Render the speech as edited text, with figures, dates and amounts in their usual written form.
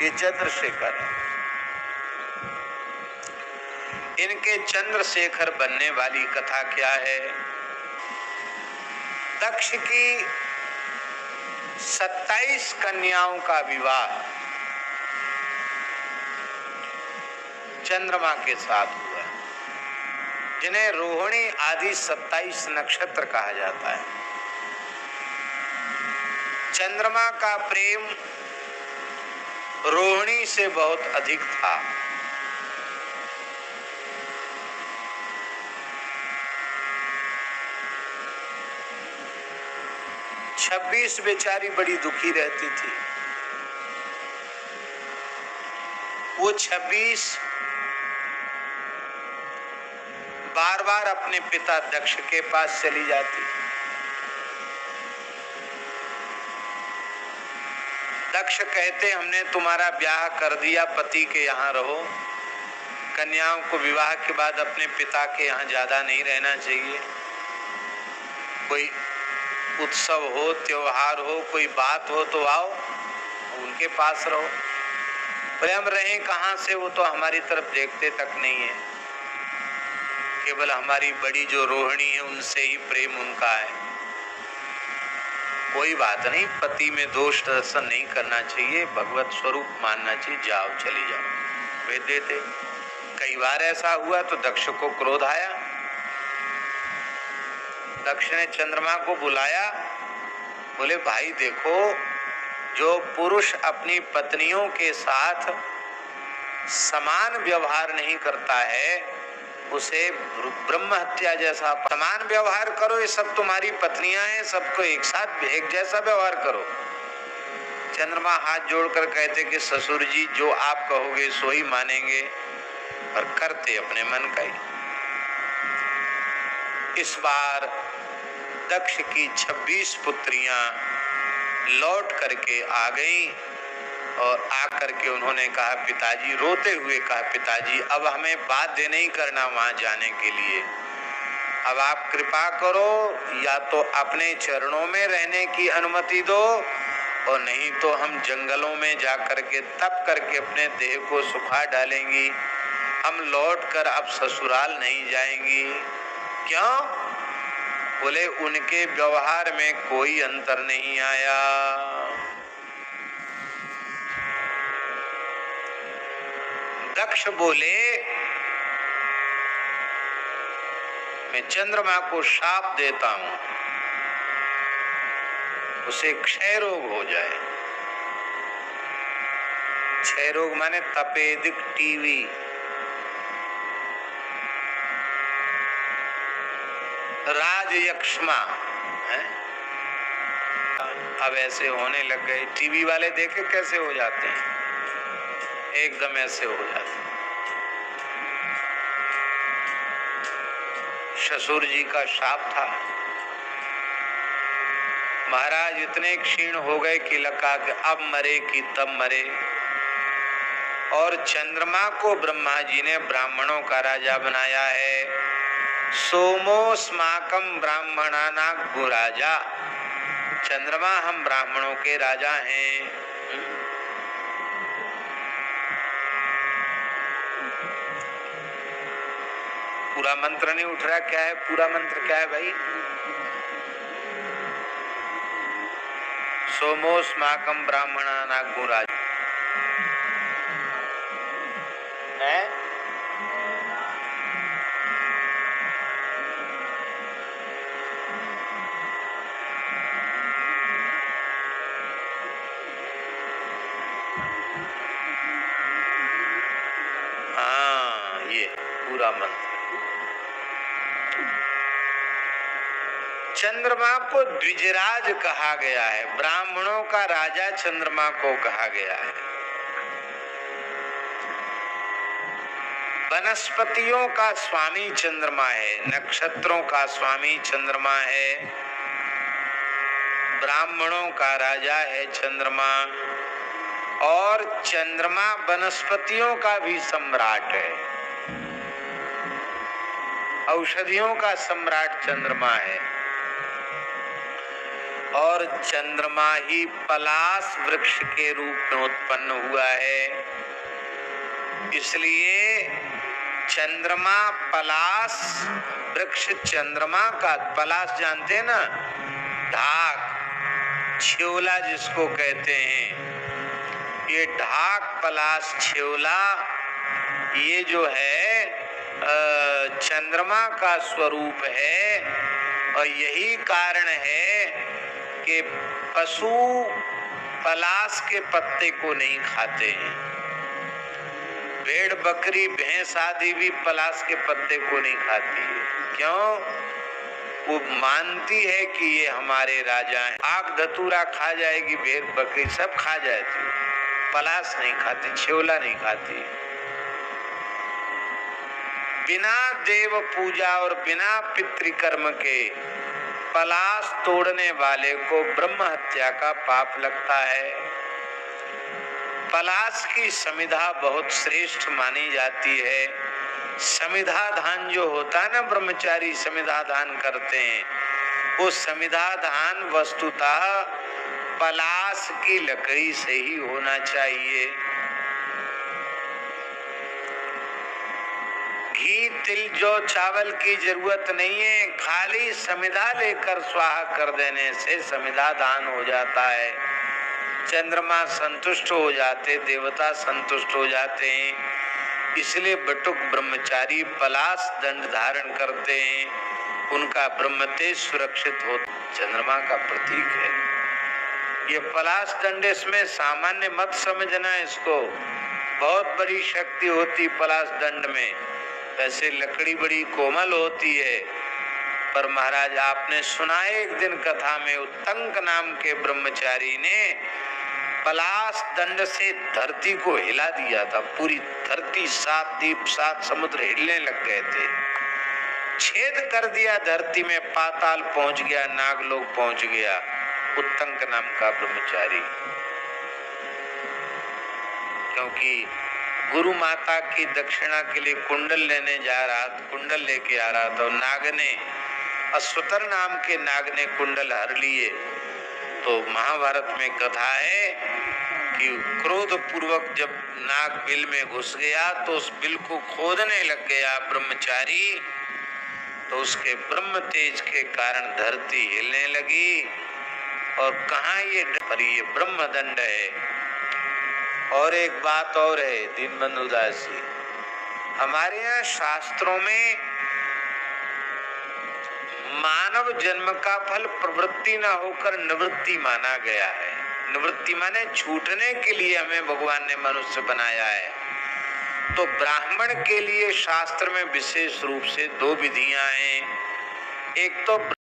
ये चंद्रशेखर है। इनके चंद्रशेखर बनने वाली कथा क्या है? दक्ष की 27 कन्याओं का विवाह चंद्रमा के साथ हुआ, जिन्हें रोहिणी आदि 27 नक्षत्र कहा जाता है। चंद्रमा का प्रेम रोहिणी से बहुत अधिक था। छब्बीस बेचारी बड़ी दुखी रहती थी। वो 26 बार बार अपने पिता दक्ष के पास चली जाती। दक्ष कहते हमने तुम्हारा ब्याह कर दिया, पति के यहाँ रहो। कन्याओं को विवाह के बाद अपने पिता के यहाँ ज्यादा नहीं रहना चाहिए। कोई उत्सव हो, त्योहार हो, कोई बात हो तो आओ, उनके पास रहो। प्रेम रहे कहाँ से, वो तो हमारी तरफ देखते तक नहीं है। केवल हमारी बड़ी जो रोहिणी है उनसे ही प्रेम उनका है। कोई बात नहीं, पति में दोष दर्शन नहीं करना चाहिए, भगवत स्वरूप मानना चाहिए, जाओ चली जाओ। वे देते। कई बार ऐसा हुआ तो दक्ष को क्रोध आया। दक्ष ने चंद्रमा को बुलाया, बोले भाई देखो, जो पुरुष अपनी पत्नियों के साथ समान व्यवहार नहीं करता है उसे ब्रह्म हत्या जैसा। समान व्यवहार करो, ये सब तुम्हारी पत्नियां हैं, सबको एक साथ एक जैसा व्यवहार करो। चंद्रमा हाथ जोड़कर कहते कि ससुर जी, जो आप कहोगे सो ही मानेंगे, और करते अपने मन का ही। इस बार दक्ष की 26 पुत्रियां लौट करके आ गईं और आकर के उन्होंने कहा, पिताजी, रोते हुए कहा, पिताजी अब हमें बाध्य नहीं करना वहां जाने के लिए। अब आप कृपा करो, या तो अपने चरणों में रहने की अनुमति दो, और नहीं तो हम जंगलों में जा करके तप करके अपने देह को सुखा डालेंगी। हम लौट कर अब ससुराल नहीं जाएंगी। क्यों? बोले उनके व्यवहार में कोई अंतर नहीं आया। दक्ष बोले, मैं चंद्रमा को शाप देता हूं, उसे क्षय रोग हो जाए। क्षय रोग माने तपेदिक टीवी। राजयक्ष्मा है। अब ऐसे होने लग गए। टीवी वाले देखे कैसे हो जाते हैं, एकदम ऐसे हो जाते। ससुर जी का शाप था। महाराज इतने क्षीण हो गए कि लगा कि अब मरे कि तब मरे। और चंद्रमा को ब्रह्मा जी ने ब्राह्मणों का राजा बनाया है। सोमोस्माकम ब्राह्मणाना गुराजा। चंद्रमा हम ब्राह्मणों के राजा हैं। पूरा मंत्र नहीं उठ रहा, क्या है पूरा मंत्र? क्या है भाई? सोमोस्माकम ब्राह्मणाना गुराजा है। हाँ, ये पूरा मंत्र। चंद्रमा को द्विजराज कहा गया है। ब्राह्मणों का राजा चंद्रमा को कहा गया है। वनस्पतियों का स्वामी चंद्रमा है, नक्षत्रों का स्वामी चंद्रमा है, ब्राह्मणों का राजा है चंद्रमा, और चंद्रमा वनस्पतियों का भी सम्राट है। औषधियों का सम्राट चंद्रमा है। और चंद्रमा ही पलाश वृक्ष के रूप में उत्पन्न हुआ है। इसलिए चंद्रमा पलाश वृक्ष, चंद्रमा का पलाश जानते हैं ना, ढाक छेवला जिसको कहते हैं, ये ढाक पलाश छेवला ये जो है चंद्रमा का स्वरूप है। और यही कारण है कि पशु पलाश के पत्ते को नहीं खाते हैं। भेड़ बकरी भैंस आदि भी पलाश के पत्ते को नहीं खाती है। क्यों? वो मानती है कि ये हमारे राजा हैं। आग धतूरा खा जाएगी, भेड़ बकरी सब खा जाती, पलाश नहीं खाती, छेवला नहीं खाती। बिना देव पूजा और बिना पितृकर्म के पलाश तोड़ने वाले को ब्रह्म हत्या का पाप लगता है। पलाश की समिधा बहुत श्रेष्ठ मानी जाती है। समिधा दान जो होता है ना, ब्रह्मचारी समिधा दान करते हैं, वो समिधा दान वस्तुतः पलाश की लकड़ी से ही होना चाहिए। घी तिल जौ चावल की जरूरत नहीं है, खाली समिधा लेकर स्वाहा कर देने से समिधा दान हो जाता है। चंद्रमा संतुष्ट हो जाते, देवता संतुष्ट हो जाते हैं। इसलिए बटुक ब्रह्मचारी पलाश दंड धारण करते हैं, उनका ब्रह्म तेज सुरक्षित हो, चंद्रमा का प्रतीक है। ये पलाश दंड इसमें सामान्य मत समझना, इसको बहुत बड़ी शक्ति होती पलाश दंड में। वैसे लकड़ी बड़ी कोमल होती है, पर महाराज आपने सुना है एक दिन कथा में, उत्तंक नाम के ब्रह्मचारी ने पलाश दंड से धरती को हिला दिया था। पूरी धरती, सात द्वीप सात समुद्र हिलने लग गए थे। छेद कर दिया धरती में, पाताल पहुंच गया, नागलोक पहुंच गया। उत्तंक नाम का ब्रह्मचारी, क्योंकि गुरु माता की दक्षिणा के लिए कुंडल लेने जा रहा था, कुंडल लेके आ रहा था, और नाग ने, अश्वतर नाम के नाग ने कुंडल हर लिए। तो महाभारत में कथा है कि क्रोध पूर्वक जब नाग बिल में घुस गया तो उस बिल को खोदने लग गया ब्रह्मचारी, तो उसके ब्रह्म तेज के कारण धरती हिलने लगी। और कहाँ ये ब्रह्म दंड है। और एक बात और है दीनबंधु उदासी, हमारे यहाँ शास्त्रों में मानव जन्म का फल प्रवृत्ति न होकर निवृत्ति माना गया है। निवृत्ति माने छूटने के लिए हमें भगवान ने मनुष्य बनाया है। तो ब्राह्मण के लिए शास्त्र में विशेष रूप से दो विधियां हैं। एक तो